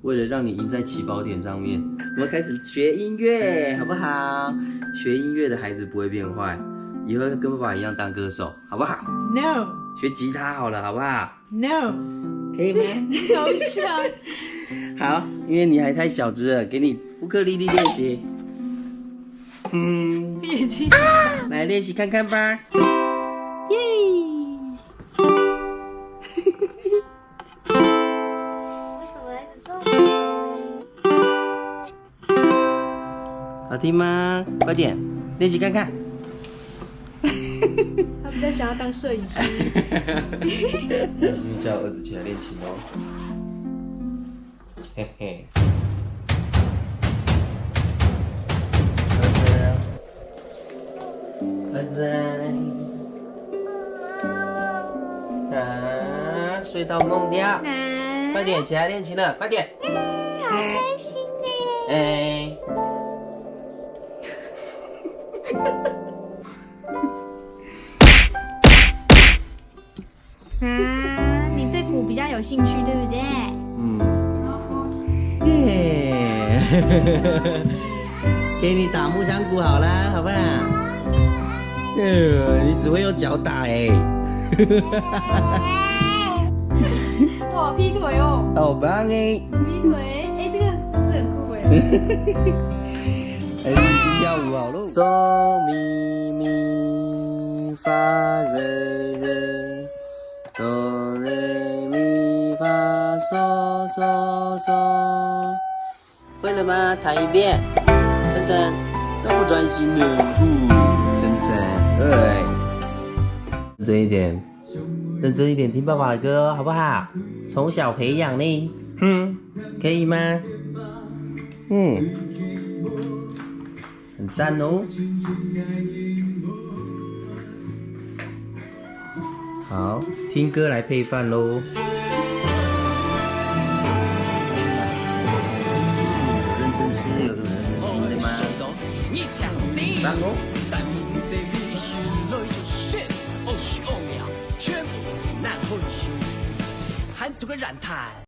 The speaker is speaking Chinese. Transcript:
为了让你赢在起跑点上面，我们开始学音乐，好不好？学音乐的孩子不会变坏，以后跟爸爸一样当歌手，好不好 ？No 学吉他好了，好不好？ No， 可以吗？好笑。好，因为你还太小只了，给你乌克丽丽练习。眼睛来练习看看吧。耶！为什么一直这么好听吗？快点练习看看。他比较想要当摄影师。叫儿子起来练琴哦。嘿嘿。儿子，啊，睡到梦掉，快点起来练琴了，快点。好开心呢！哎。你对鼓比较有兴趣，对不对？耶！给你打木箱鼓好啦，好不好？你只会用脚打哎。哇，劈腿哦！好棒哎！劈腿，哎，这个姿势很酷哎。还是去跳舞好喽。嗦咪咪发瑞瑞，哆瑞咪发嗦嗦嗦。会了吗？弹一遍。晨晨都不专心呢。晨晨，对，认真一点，认真一点，听爸爸的歌，好不好？从小培养呢，可以吗？很赞哦。好，听歌来配饭喽。有认真吃，有的人对吗？棒哦。喊出个燃炭。